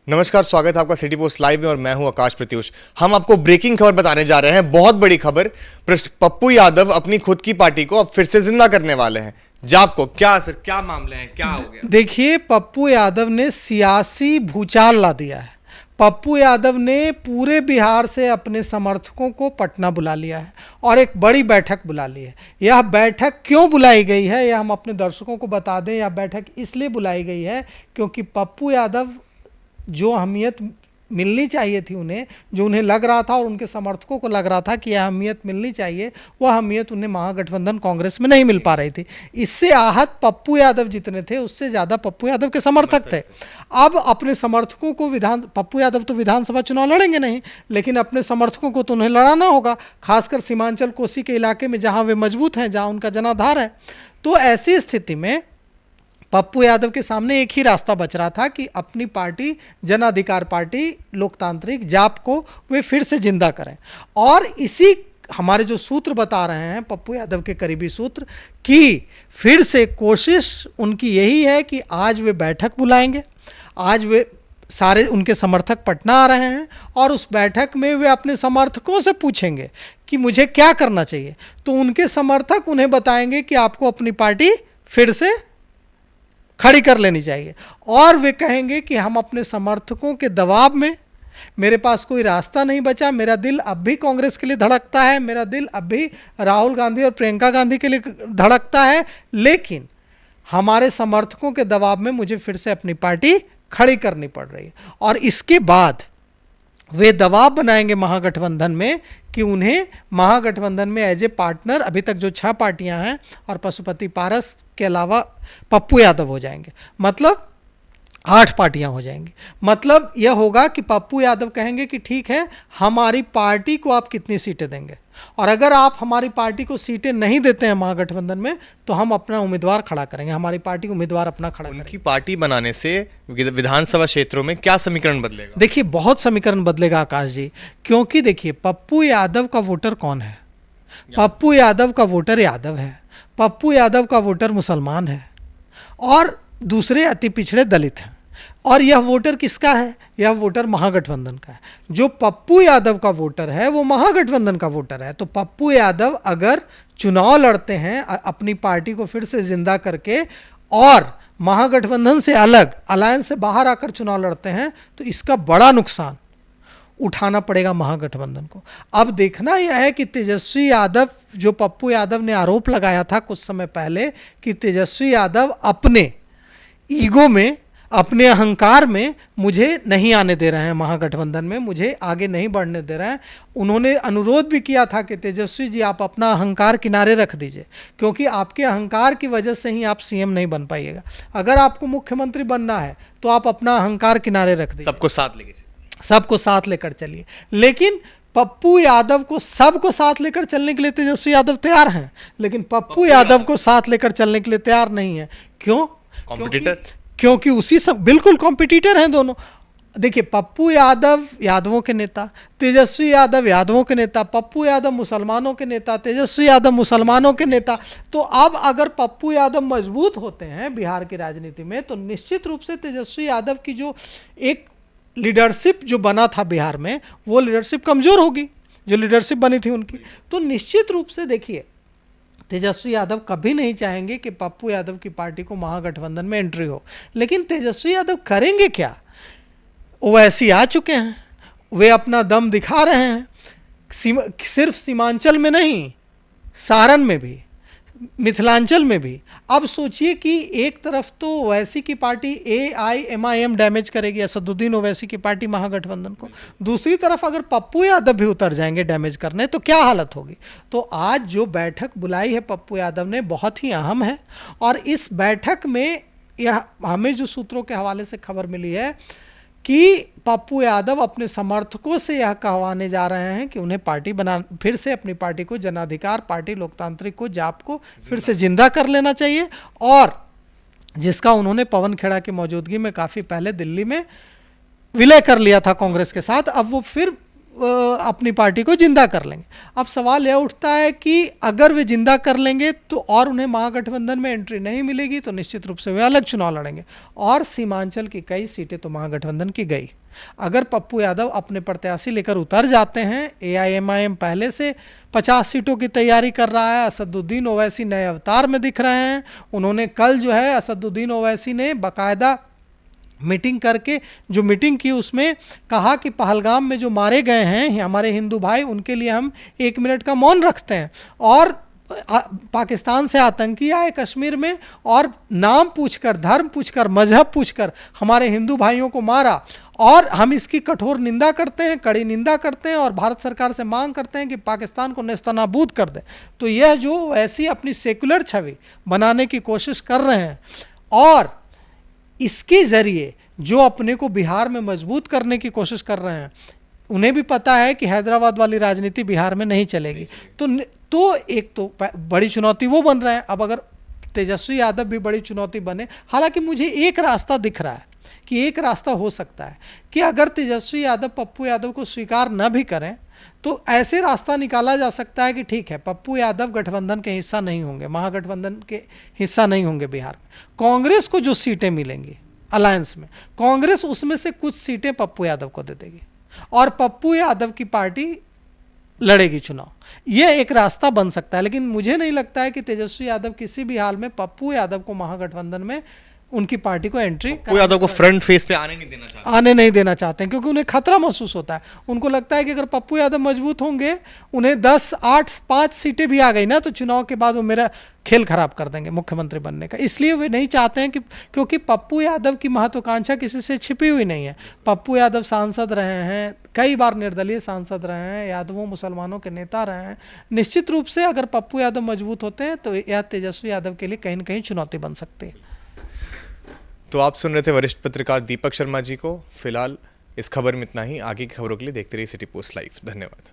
नमस्कार, स्वागत है आपका सिटी पोस्ट लाइव में और मैं हूं आकाश प्रत्युष। हम आपको ब्रेकिंग खबर बताने जा रहे हैं। बहुत बड़ी खबर, पप्पू यादव अपनी खुद की पार्टी को अब फिर से जिंदा करने वाले हैं। जाप को क्या असर, क्या मामले हैं, क्या हो गया? देखिए, पप्पू यादव ने सियासी भूचाल ला दिया है। पप्पू यादव ने पूरे बिहार से अपने समर्थकों को पटना बुला लिया है और एक बड़ी बैठक बुला ली है। यह बैठक क्यों बुलाई गई है, यह हम अपने दर्शकों को बता दें। यह बैठक इसलिए बुलाई गई है क्योंकि पप्पू यादव जो अहमियत मिलनी चाहिए थी उन्हें, जो उन्हें लग रहा था और उनके समर्थकों को लग रहा था कि यह अहमियत मिलनी चाहिए, वह अहमियत उन्हें महागठबंधन कांग्रेस में नहीं मिल पा रही थी। इससे आहत पप्पू यादव जितने थे, उससे ज़्यादा पप्पू यादव के समर्थक थे। अब अपने समर्थकों को पप्पू यादव तो विधानसभा चुनाव लड़ेंगे नहीं, लेकिन अपने समर्थकों को तो उन्हें लड़ाना होगा, खासकर सीमांचल कोसी के इलाके में जहाँ वे मजबूत हैं, जहाँ उनका जनाधार है। तो ऐसी स्थिति में पप्पू यादव के सामने एक ही रास्ता बच रहा था कि अपनी पार्टी, जन अधिकार पार्टी लोकतांत्रिक जाप को वे फिर से जिंदा करें। और इसी हमारे जो सूत्र बता रहे हैं, पप्पू यादव के करीबी सूत्र, कि फिर से कोशिश उनकी यही है कि आज वे बैठक बुलाएंगे। आज वे सारे उनके समर्थक पटना आ रहे हैं और उस बैठक में वे अपने समर्थकों से पूछेंगे कि मुझे क्या करना चाहिए। तो उनके समर्थक उन्हें बताएंगे कि आपको अपनी पार्टी फिर से खड़ी कर लेनी चाहिए। और वे कहेंगे कि हम अपने समर्थकों के दबाव में, मेरे पास कोई रास्ता नहीं बचा, मेरा दिल अब भी कांग्रेस के लिए धड़कता है, मेरा दिल अब भी राहुल गांधी और प्रियंका गांधी के लिए धड़कता है, लेकिन हमारे समर्थकों के दबाव में मुझे फिर से अपनी पार्टी खड़ी करनी पड़ रही है। और इसके बाद वे दबाव बनाएंगे महागठबंधन में कि उन्हें महागठबंधन में एज ए पार्टनर, अभी तक जो 6 पार्टियां हैं और पशुपति पारस के अलावा पप्पू यादव हो जाएंगे, मतलब 8 पार्टियां हो जाएंगी। मतलब यह होगा कि पप्पू यादव कहेंगे कि ठीक है, हमारी पार्टी को आप कितनी सीटें देंगे, और अगर आप हमारी पार्टी को सीटें नहीं देते हैं महागठबंधन में, तो हम अपना उम्मीदवार खड़ा करेंगे, हमारी पार्टी उम्मीदवार अपना खड़ा करेंगे। उनकी पार्टी बनाने से विधानसभा क्षेत्रों में क्या समीकरण बदलेगा? देखिए, बहुत समीकरण बदलेगा आकाश जी, क्योंकि देखिए, पप्पू यादव का वोटर कौन है? पप्पू यादव का वोटर यादव है, पप्पू यादव का वोटर मुसलमान है और दूसरे अति पिछड़े दलित हैं। और यह वोटर किसका है? यह वोटर महागठबंधन का है। जो पप्पू यादव का वोटर है वो महागठबंधन का वोटर है। तो पप्पू यादव अगर चुनाव लड़ते हैं अपनी पार्टी को फिर से जिंदा करके और महागठबंधन से अलग, अलायंस से बाहर आकर चुनाव लड़ते हैं, तो इसका बड़ा नुकसान उठाना पड़ेगा महागठबंधन को। अब देखना यह है कि तेजस्वी यादव, जो पप्पू यादव ने आरोप लगाया था कुछ समय पहले कि तेजस्वी यादव अपने ईगो में, अपने अहंकार में मुझे नहीं आने दे रहे हैं महागठबंधन में, मुझे आगे नहीं बढ़ने दे रहे हैं। उन्होंने अनुरोध भी किया था कि तेजस्वी जी, आप अपना अहंकार किनारे रख दीजिए, क्योंकि आपके अहंकार की वजह से ही आप सीएम नहीं बन पाइएगा। अगर आपको मुख्यमंत्री बनना है तो आप अपना अहंकार किनारे रख दीजिए, सबको साथ लेकर चलिए। लेकिन पप्पू यादव को, सबको साथ लेकर चलने के लिए तेजस्वी यादव तैयार हैं, लेकिन पप्पू यादव को साथ लेकर चलने के लिए तैयार नहीं है। क्यों? कॉम्पिटिटर, क्योंकि उसी सब, बिल्कुल कॉम्पिटिटर हैं दोनों। देखिए, पप्पू यादव यादवों के नेता, तेजस्वी यादव यादवों के नेता, पप्पू यादव मुसलमानों के नेता, तेजस्वी यादव मुसलमानों के नेता। तो अब अगर पप्पू यादव मजबूत होते हैं बिहार की राजनीति में, तो निश्चित रूप से तेजस्वी यादव की जो एक लीडरशिप जो बना था बिहार में, वो लीडरशिप कमजोर होगी, जो लीडरशिप बनी थी उनकी। तो निश्चित रूप से देखिए, तेजस्वी यादव कभी नहीं चाहेंगे कि पप्पू यादव की पार्टी को महागठबंधन में एंट्री हो। लेकिन तेजस्वी यादव करेंगे क्या? वो ऐसे आ चुके हैं, वे अपना दम दिखा रहे हैं, सिर्फ सीमांचल में नहीं, सारण में भी, मिथिलांचल में भी। अब सोचिए कि एक तरफ तो ओवैसी की पार्टी AIMIM डैमेज करेगी, असदुद्दीन ओवैसी की पार्टी महागठबंधन को, दूसरी तरफ अगर पप्पू यादव भी उतर जाएंगे डैमेज करने, तो क्या हालत होगी। तो आज जो बैठक बुलाई है पप्पू यादव ने, बहुत ही अहम है। और इस बैठक में यह हमें जो सूत्रों के हवाले से खबर मिली है कि पप्पू यादव अपने समर्थकों से यह कहवाने जा रहे हैं कि उन्हें पार्टी बना, फिर से अपनी पार्टी को, जन अधिकार पार्टी लोकतांत्रिक को, जाप को फिर से जिंदा कर लेना चाहिए। और जिसका उन्होंने पवन खेड़ा की मौजूदगी में काफ़ी पहले दिल्ली में विलय कर लिया था कांग्रेस के साथ, अब वो फिर अपनी पार्टी को जिंदा कर लेंगे। अब सवाल यह उठता है कि अगर वे जिंदा कर लेंगे तो और उन्हें महागठबंधन में एंट्री नहीं मिलेगी तो निश्चित रूप से वे अलग चुनाव लड़ेंगे, और सीमांचल की कई सीटें तो महागठबंधन की गई। अगर पप्पू यादव अपने प्रत्याशी लेकर उतर जाते हैं, एआईएमआईएम पहले से 50 सीटों की तैयारी कर रहा है, असदुद्दीन ओवैसी नए अवतार में दिख रहे हैं। उन्होंने कल जो है असदुद्दीन ओवैसी ने बाकायदा मीटिंग करके जो मीटिंग की उसमें कहा कि पहलगाम में जो मारे गए हैं हमारे हिंदू भाई, उनके लिए हम 1 मिनट का मौन रखते हैं, और पाकिस्तान से आतंकी आए कश्मीर में और नाम पूछकर, धर्म पूछकर, मजहब पूछकर हमारे हिंदू भाइयों को मारा, और हम इसकी कठोर निंदा करते हैं, कड़ी निंदा करते हैं, और भारत सरकार से मांग करते हैं कि पाकिस्तान को नेस्तनाबूद कर दे। तो यह जो ऐसी अपनी सेकुलर छवि बनाने की कोशिश कर रहे हैं, और इसके ज़रिए जो अपने को बिहार में मजबूत करने की कोशिश कर रहे हैं, उन्हें भी पता है कि हैदराबाद वाली राजनीति बिहार में नहीं चलेगी। तो एक तो बड़ी चुनौती वो बन रहे हैं। अब अगर तेजस्वी यादव भी बड़ी चुनौती बने, हालांकि मुझे एक रास्ता दिख रहा है कि एक रास्ता हो सकता है कि अगर तेजस्वी यादव पप्पू यादव को स्वीकार न भी करें तो ऐसे रास्ता निकाला जा सकता है कि ठीक है, पप्पू यादव गठबंधन के हिस्सा नहीं होंगे, महागठबंधन के हिस्सा नहीं होंगे बिहार में। कांग्रेस को जो सीटें मिलेंगी अलायंस में, कांग्रेस उसमें से कुछ सीटें पप्पू यादव को दे देगी और पप्पू यादव की पार्टी लड़ेगी चुनाव। यह एक रास्ता बन सकता है, लेकिन मुझे नहीं लगता है कि तेजस्वी यादव किसी भी हाल में पप्पू यादव को महागठबंधन में उनकी पार्टी को एंट्री, पप्पू यादव को फ्रंट फेस पे आने नहीं देना चाहते हैं, क्योंकि उन्हें खतरा महसूस होता है। उनको लगता है कि अगर पप्पू यादव मजबूत होंगे, उन्हें 10, 8, 5 सीटें भी आ गई ना, तो चुनाव के बाद वो मेरा खेल खराब कर देंगे मुख्यमंत्री बनने का। इसलिए वे नहीं चाहते हैं कि, क्योंकि पप्पू यादव की महत्वाकांक्षा किसी से छिपी हुई नहीं है। पप्पू यादव सांसद रहे हैं, कई बार निर्दलीय सांसद रहे हैं, यादवों मुसलमानों के नेता रहे हैं। निश्चित रूप से अगर पप्पू यादव मजबूत होते हैं तो यह तेजस्वी यादव के लिए कहीं न कहीं चुनौती बन सकती है। तो आप सुन रहे थे वरिष्ठ पत्रकार दीपक शर्मा जी को। फिलहाल इस खबर में इतना ही। आगे की खबरों के लिए देखते रहिए सिटी पोस्ट लाइव। धन्यवाद।